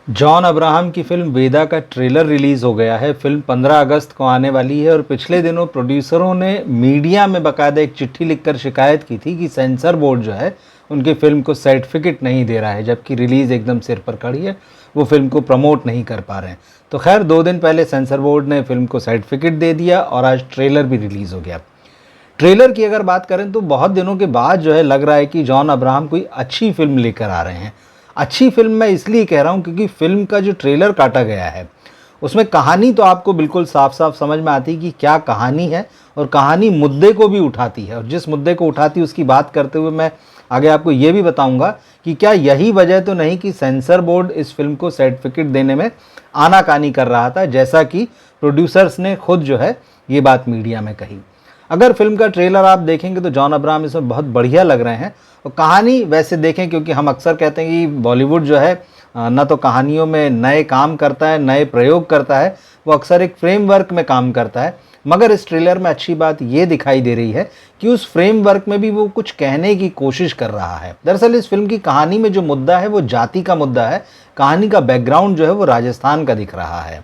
John Abraham की film वेदा का trailer release हो गया है। फिल्म 15 अगस्त को आने वाली है और पिछले दिनों प्रोड्यूसरों ने मीडिया में बाकायदा एक चिट्ठी लिखकर शिकायत की थी कि सेंसर बोर्ड जो है उनकी फ़िल्म को सर्टिफिकेट नहीं दे रहा है, जबकि रिलीज़ एकदम सिर पर खड़ी है, वो फिल्म को प्रमोट नहीं कर पा रहे हैं। तो खैर 2 दिन पहले सेंसर बोर्ड ने फिल्म को सर्टिफिकेट दे दिया और आज ट्रेलर भी रिलीज़ हो गया। ट्रेलर की अगर बात करें तो बहुत दिनों के बाद जो है लग रहा है कि जॉन अब्राहम कोई अच्छी फिल्म लेकर आ रहे हैं। अच्छी फिल्म मैं इसलिए कह रहा हूँ क्योंकि फिल्म का जो ट्रेलर काटा गया है उसमें कहानी तो आपको बिल्कुल साफ साफ समझ में आती है कि क्या कहानी है, और कहानी मुद्दे को भी उठाती है, और जिस मुद्दे को उठाती है उसकी बात करते हुए मैं आगे आपको ये भी बताऊंगा कि क्या यही वजह तो नहीं कि सेंसर बोर्ड इस फिल्म को सर्टिफिकेट देने में आनाकानी कर रहा था, जैसा कि प्रोड्यूसर्स ने खुद जो है ये बात मीडिया में कही। अगर फिल्म का ट्रेलर आप देखेंगे तो जॉन अब्राहम इसमें बहुत बढ़िया लग रहे हैं, और कहानी वैसे देखें, क्योंकि हम अक्सर कहते हैं कि बॉलीवुड जो है न तो कहानियों में नए काम करता है, नए प्रयोग करता है, वो अक्सर एक फ्रेमवर्क में काम करता है। मगर इस ट्रेलर में अच्छी बात ये दिखाई दे रही है कि उस फ्रेमवर्क में भी वो कुछ कहने की कोशिश कर रहा है। दरअसल इस फिल्म की कहानी में जो मुद्दा है वो जाति का मुद्दा है। कहानी का बैकग्राउंड जो है वो राजस्थान का दिख रहा है।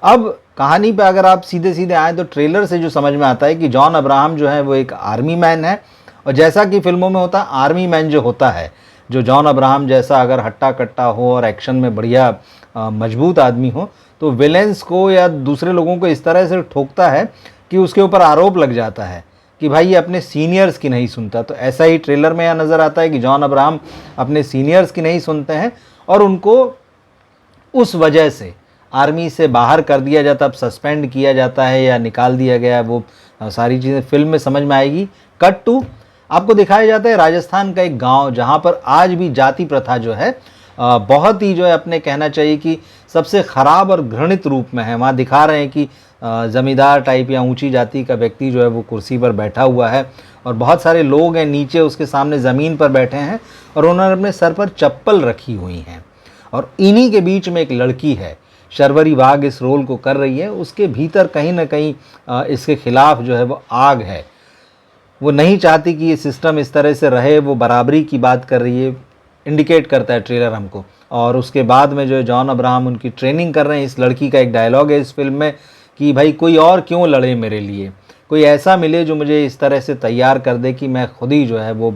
अब कहानी पे अगर आप सीधे सीधे आए तो ट्रेलर से जो समझ में आता है कि जॉन अब्राहम जो है वो एक आर्मी मैन है, और जैसा कि फिल्मों में होता है आर्मी मैन जो होता है, जो जॉन अब्राहम जैसा अगर हट्टा कट्टा हो और एक्शन में बढ़िया मजबूत आदमी हो, तो विलेंस को या दूसरे लोगों को इस तरह से ठोकता है कि उसके ऊपर आरोप लग जाता है कि भाई ये अपने सीनियर्स की नहीं सुनता। तो ऐसा ही ट्रेलर में यहाँ नज़र आता है कि जॉन अब्राहम अपने सीनियर्स की नहीं सुनते हैं और उनको उस वजह से आर्मी से बाहर कर दिया जाता, अब सस्पेंड किया जाता है या निकाल दिया गया है। वो सारी चीज़ें फिल्म में समझ में आएगी। कट टू आपको दिखाया जाता है राजस्थान का एक गांव, जहां पर आज भी जाति प्रथा जो है बहुत ही जो है अपने कहना चाहिए कि सबसे ख़राब और घृणित रूप में है। वहाँ दिखा रहे हैं कि ज़मींदार टाइप या ऊंची जाति का व्यक्ति जो है वो कुर्सी पर बैठा हुआ है और बहुत सारे लोग हैं नीचे उसके सामने ज़मीन पर बैठे हैं और उन्होंने अपने सर पर चप्पल रखी हुई हैं, और इन्हीं के बीच में एक लड़की है, शर्वरी वाघ इस रोल को कर रही है। उसके भीतर कहीं ना कहीं इसके खिलाफ जो है वो आग है, वो नहीं चाहती कि ये सिस्टम इस तरह से रहे, वो बराबरी की बात कर रही है, इंडिकेट करता है ट्रेलर हमको। और उसके बाद में जो है जॉन अब्राहम उनकी ट्रेनिंग कर रहे हैं। इस लड़की का एक डायलॉग है इस फिल्म में कि भाई कोई और क्यों लड़े मेरे लिए, कोई ऐसा मिले जो मुझे इस तरह से तैयार कर दे कि मैं खुद ही जो है वो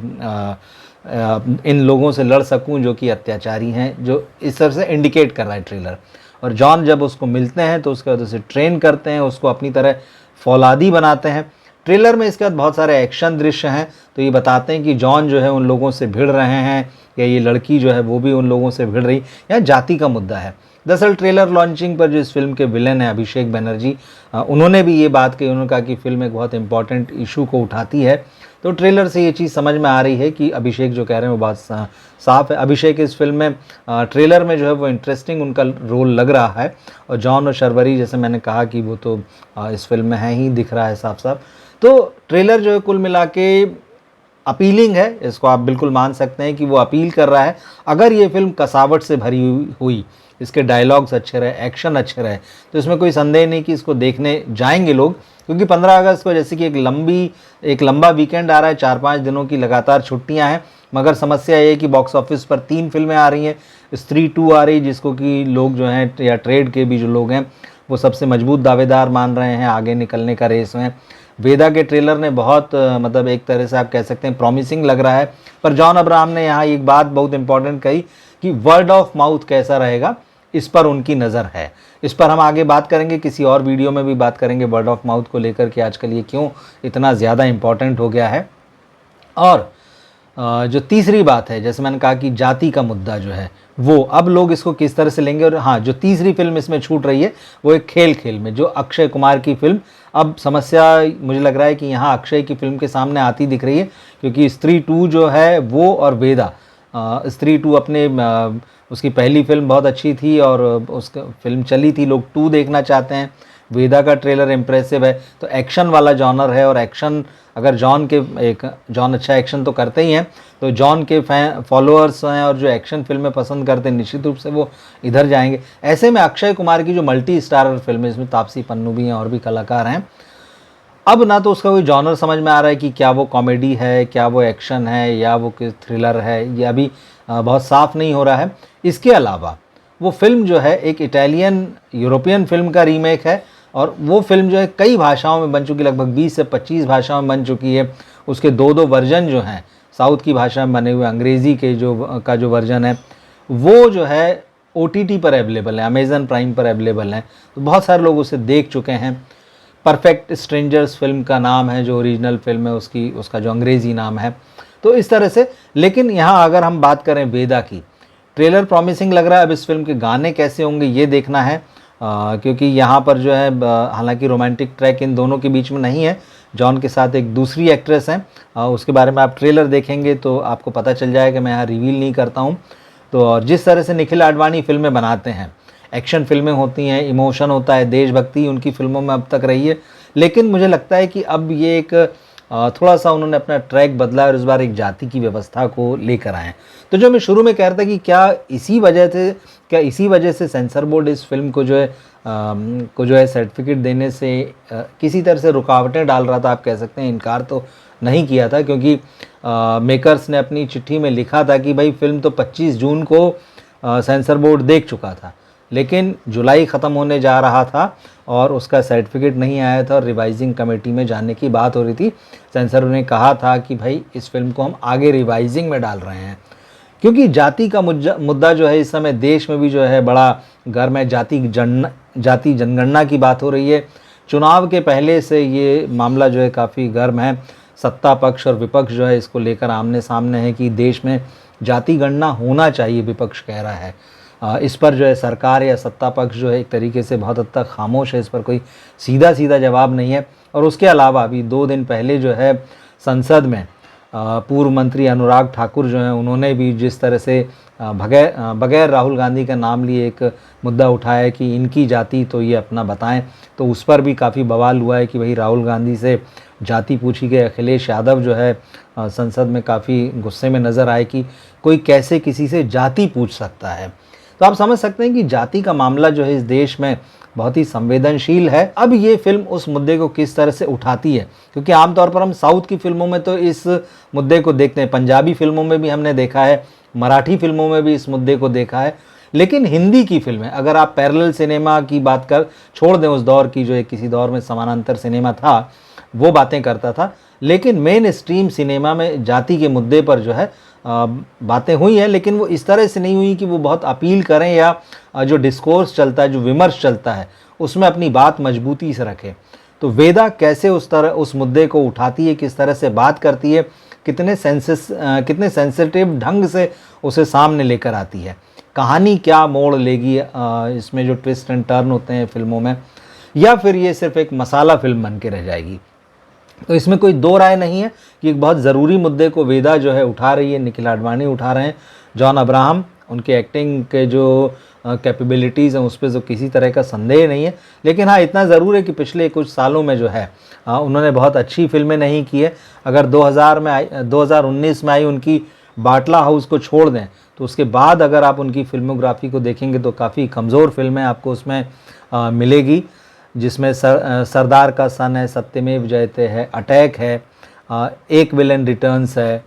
इन लोगों से लड़ सकूं जो कि अत्याचारी हैं, जो इस तरह से इंडिकेट कर रहा है ट्रेलर। और जॉन जब उसको मिलते हैं तो उसके बाद उसे ट्रेन करते हैं, उसको अपनी तरह फौलादी बनाते हैं। ट्रेलर में इसके बाद बहुत सारे एक्शन दृश्य हैं, तो ये बताते हैं कि जॉन जो है उन लोगों से भिड़ रहे हैं या ये लड़की जो है वो भी उन लोगों से भिड़ रही। यहाँ जाति का मुद्दा है। दरअसल ट्रेलर लॉन्चिंग पर जो इस फिल्म के विलेन हैं अभिषेक बनर्जी, उन्होंने भी ये बात कही। उन्होंने कहा कि फिल्म एक बहुत इंपॉर्टेंट इशू को उठाती है। तो ट्रेलर से ये चीज़ समझ में आ रही है कि अभिषेक जो कह रहे हैं वो बात साफ है। अभिषेक इस फिल्म में ट्रेलर में जो है वो इंटरेस्टिंग उनका रोल लग रहा है, और जॉन और शर्वरी जैसे मैंने कहा कि वो तो इस फिल्म में है ही, दिख रहा है साफ साफ। तो ट्रेलर जो है कुल मिला के अपीलिंग है, इसको आप बिल्कुल मान सकते हैं कि वो अपील कर रहा है। अगर ये फिल्म कसावट से भरी हुई, इसके डायलॉग्स अच्छे रहे, एक्शन अच्छे रहे, तो इसमें कोई संदेह नहीं कि इसको देखने जाएंगे लोग। क्योंकि 15 अगस्त को जैसे कि एक लंबा वीकेंड आ रहा है, 4-5 दिनों की लगातार छुट्टियां हैं। मगर समस्या ये है कि बॉक्स ऑफिस पर 3 फिल्में आ रही हैं। स्त्री 2 आ रही, जिसको कि लोग जो हैं या ट्रेड के भी जो लोग हैं वो सबसे मजबूत दावेदार मान रहे हैं, आगे निकलने का रेस में। वेदा के ट्रेलर ने बहुत मतलब एक तरह से आप कह सकते हैं प्रॉमिसिंग लग रहा है। पर जॉन अब्राहम ने यहाँ एक बात बहुत इंपॉर्टेंट कही कि वर्ड ऑफ माउथ कैसा रहेगा, इस पर उनकी नज़र है। इस पर हम आगे बात करेंगे, किसी और वीडियो में भी बात करेंगे वर्ड ऑफ माउथ को लेकर कि आजकल ये क्यों इतना ज़्यादा इम्पॉर्टेंट हो गया है। और जो तीसरी बात है, जैसे मैंने कहा कि जाति का मुद्दा जो है वो अब लोग इसको किस तरह से लेंगे। और हाँ, जो तीसरी फिल्म इसमें छूट रही है वो एक खेल में जो अक्षय कुमार की फिल्म, अब समस्या मुझे लग रहा है कि यहाँ अक्षय की फिल्म के सामने आती दिख रही है, क्योंकि स्त्री 2 जो है वो और वेदा, स्त्री 2 अपने उसकी पहली फिल्म बहुत अच्छी थी और उसका फिल्म चली थी, लोग 2 देखना चाहते हैं। वेदा का ट्रेलर इम्प्रेसिव है, तो एक्शन वाला जॉनर है, और एक्शन अगर जॉन अच्छा एक्शन तो करते ही हैं, तो जॉन के फॉलोअर्स हैं और जो एक्शन फिल्में पसंद करते हैं निश्चित रूप से वो इधर जाएंगे। ऐसे में अक्षय कुमार की जो मल्टी स्टारर फिल्म है, इसमें तापसी पन्नू भी हैं और भी कलाकार हैं, अब ना तो उसका कोई जॉनर समझ में आ रहा है कि क्या वो कॉमेडी है, क्या वो एक्शन है, या वो थ्रिलर है, ये अभी बहुत साफ नहीं हो रहा है। इसके अलावा वो फिल्म जो है एक इटालियन यूरोपियन फिल्म का रीमेक है, और वो फिल्म जो है कई भाषाओं में बन चुकी, लगभग 20 से 25 भाषाओं में बन चुकी है। उसके दो वर्जन जो हैं साउथ की भाषा में बने हुए, अंग्रेज़ी के जो वर्जन है वो जो है OTT पर अवेलेबल है, अमेज़न प्राइम पर अवेलेबल है, तो बहुत सारे लोग उसे देख चुके हैं। परफेक्ट स्ट्रेंजर्स फिल्म का नाम है जो ओरिजिनल फिल्म है उसका जो अंग्रेज़ी नाम है। तो इस तरह से, लेकिन यहाँ अगर हम बात करें वेदा की, ट्रेलर प्रॉमिसिंग लग रहा है। अब इस फिल्म के गाने कैसे होंगे ये देखना है, क्योंकि यहाँ पर जो है हालांकि रोमांटिक ट्रैक इन दोनों के बीच में नहीं है, जॉन के साथ एक दूसरी एक्ट्रेस हैं, उसके बारे में आप ट्रेलर देखेंगे तो आपको पता चल जाएगा, मैं यहाँ रिवील नहीं करता हूँ। तो और जिस तरह से निखिल आडवाणी फिल्में बनाते हैं, एक्शन फिल्में होती हैं, इमोशन होता है, देशभक्ति उनकी फिल्मों में अब तक रही है, लेकिन मुझे लगता है कि अब ये एक थोड़ा सा उन्होंने अपना ट्रैक बदला और इस बार एक जाति की व्यवस्था को लेकर आए हैं। तो जो मैं शुरू में कह रहा था कि क्या इसी वजह से सेंसर बोर्ड इस फिल्म को जो है सर्टिफिकेट देने से किसी तरह से रुकावटें डाल रहा था, आप कह सकते हैं, इनकार तो नहीं किया था, क्योंकि मेकर्स ने अपनी चिट्ठी में लिखा था कि भाई फिल्म तो 25 जून को सेंसर बोर्ड देख चुका था, लेकिन जुलाई ख़त्म होने जा रहा था और उसका सर्टिफिकेट नहीं आया था और रिवाइजिंग कमेटी में जाने की बात हो रही थी। सेंसर ने कहा था कि भाई इस फिल्म को हम आगे रिवाइजिंग में डाल रहे हैं, क्योंकि जाति का मुद्दा जो है इस समय देश में भी जो है बड़ा गर्म है। जाति जनगणना की बात हो रही है। चुनाव के पहले से ये मामला जो है काफ़ी गर्म है। सत्ता पक्ष और विपक्ष जो है इसको लेकर आमने सामने है कि देश में जाति गणना होना चाहिए, विपक्ष कह रहा है। इस पर जो है सरकार या सत्ता पक्ष जो है एक तरीके से बहुत हद तक खामोश है, इस पर कोई सीधा जवाब नहीं है। और उसके अलावा अभी 2 दिन पहले जो है संसद में पूर्व मंत्री अनुराग ठाकुर जो हैं उन्होंने भी जिस तरह से बगैर राहुल गांधी का नाम लिए एक मुद्दा उठाया कि इनकी जाति तो ये अपना बताएं, तो उस पर भी काफ़ी बवाल हुआ है कि भाई राहुल गांधी से जाति पूछी गई। अखिलेश यादव जो है संसद में काफ़ी गुस्से में नज़र आए कि कोई कैसे किसी से जाति पूछ सकता है। तो आप समझ सकते हैं कि जाति का मामला जो है इस देश में बहुत ही संवेदनशील है। अब ये फिल्म उस मुद्दे को किस तरह से उठाती है, क्योंकि आमतौर पर हम साउथ की फिल्मों में तो इस मुद्दे को देखते हैं, पंजाबी फिल्मों में भी हमने देखा है, मराठी फिल्मों में भी इस मुद्दे को देखा है, लेकिन हिंदी की फिल्में, अगर आप पैरेलल सिनेमा की बात कर छोड़ दें, उस दौर की जो एक किसी दौर में समानांतर सिनेमा था वो बातें करता था, लेकिन मेन स्ट्रीम सिनेमा में जाति के मुद्दे पर जो है बातें हुई हैं, लेकिन वो इस तरह से नहीं हुई कि वो बहुत अपील करें या जो डिस्कोर्स चलता है, जो विमर्श चलता है, उसमें अपनी बात मजबूती से रखें। तो वेदा कैसे उस मुद्दे को उठाती है, किस तरह से बात करती है, कितने सेंसिटिव ढंग से उसे सामने लेकर आती है, कहानी क्या मोड़ लेगी, इसमें जो ट्विस्ट एंड टर्न होते हैं फिल्मों में, या फिर ये सिर्फ एक मसाला फिल्म बन के रह जाएगी। तो इसमें कोई दो राय नहीं है कि एक बहुत ज़रूरी मुद्दे को वेदा जो है उठा रही है, निखिल आडवाणी उठा रहे हैं, जॉन अब्राहम, उनके एक्टिंग के जो कैपेबिलिटीज़ हैं उस पर तो किसी तरह का संदेह नहीं है। लेकिन हाँ, इतना ज़रूर है कि पिछले कुछ सालों में जो है उन्होंने बहुत अच्छी फिल्में नहीं की है। अगर 2019 में आई उनकी बाटला हाउस को छोड़ दें तो उसके बाद अगर आप उनकी फिल्मोग्राफी को देखेंगे तो काफ़ी कमज़ोर फिल्में आपको उसमें मिलेगी, जिसमें सरदार का सन है, सत्यमेव जयते है, अटैक है, एक विलेन रिटर्न्स है।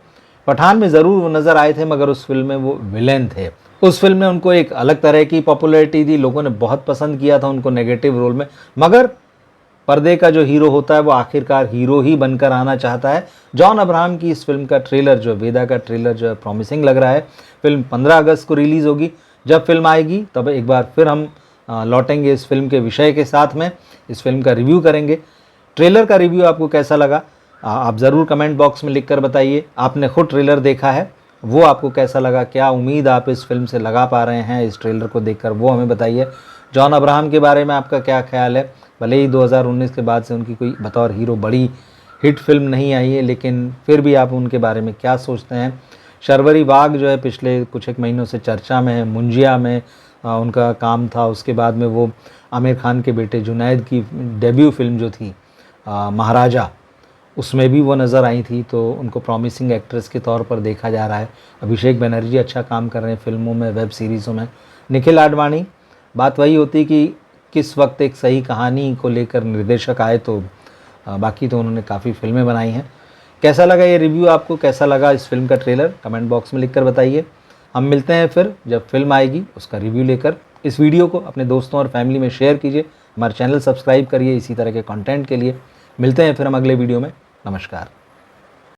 पठान में ज़रूर वो नज़र आए थे, मगर उस फिल्म में वो विलेन थे। उस फिल्म ने उनको एक अलग तरह की पॉपुलैरिटी दी, लोगों ने बहुत पसंद किया था उनको नेगेटिव रोल में, मगर पर्दे का जो हीरो होता है वो आखिरकार हीरो ही बनकर आना चाहता है। जॉन अब्राहम की इस फिल्म का ट्रेलर जो वेदा का ट्रेलर जो है प्रॉमिसिंग लग रहा है। फिल्म 15 अगस्त को रिलीज़ होगी। जब फिल्म आएगी तब एक बार फिर हम लौटेंगे इस फिल्म के विषय के साथ में, इस फिल्म का रिव्यू करेंगे। ट्रेलर का रिव्यू आपको कैसा लगा आप ज़रूर कमेंट बॉक्स में लिख कर बताइए। आपने खुद ट्रेलर देखा है, वो आपको कैसा लगा, क्या उम्मीद आप इस फिल्म से लगा पा रहे हैं इस ट्रेलर को देखकर, वो हमें बताइए। जॉन अब्राहम के बारे में आपका क्या ख्याल है? भले ही 2019 के बाद से उनकी कोई बतौर हीरो बड़ी हिट फिल्म नहीं आई है, लेकिन फिर भी आप उनके बारे में क्या सोचते हैं? शर्वरी बाग जो है पिछले कुछ एक महीनों से चर्चा में है, मुंजिया में उनका काम था, उसके बाद में वो आमिर खान के बेटे जुनैद की डेब्यू फिल्म जो थी महाराजा, उसमें भी वो नज़र आई थी, तो उनको प्रॉमिसिंग एक्ट्रेस के तौर पर देखा जा रहा है। अभिषेक बनर्जी अच्छा काम कर रहे हैं फिल्मों में, वेब सीरीज़ों में। निखिल आडवाणी, बात वही होती कि किस वक्त एक सही कहानी को लेकर निर्देशक आए, तो बाकी तो उन्होंने काफ़ी फिल्में बनाई हैं। कैसा लगा ये रिव्यू आपको, कैसा लगा इस फिल्म का ट्रेलर, कमेंट बॉक्स में लिखकर बताइए। हम मिलते हैं फिर जब फिल्म आएगी उसका रिव्यू लेकर। इस वीडियो को अपने दोस्तों और फैमिली में शेयर कीजिए, हमारे चैनल सब्सक्राइब करिए इसी तरह के कंटेंट के लिए। मिलते हैं फिर हम अगले वीडियो में। नमस्कार।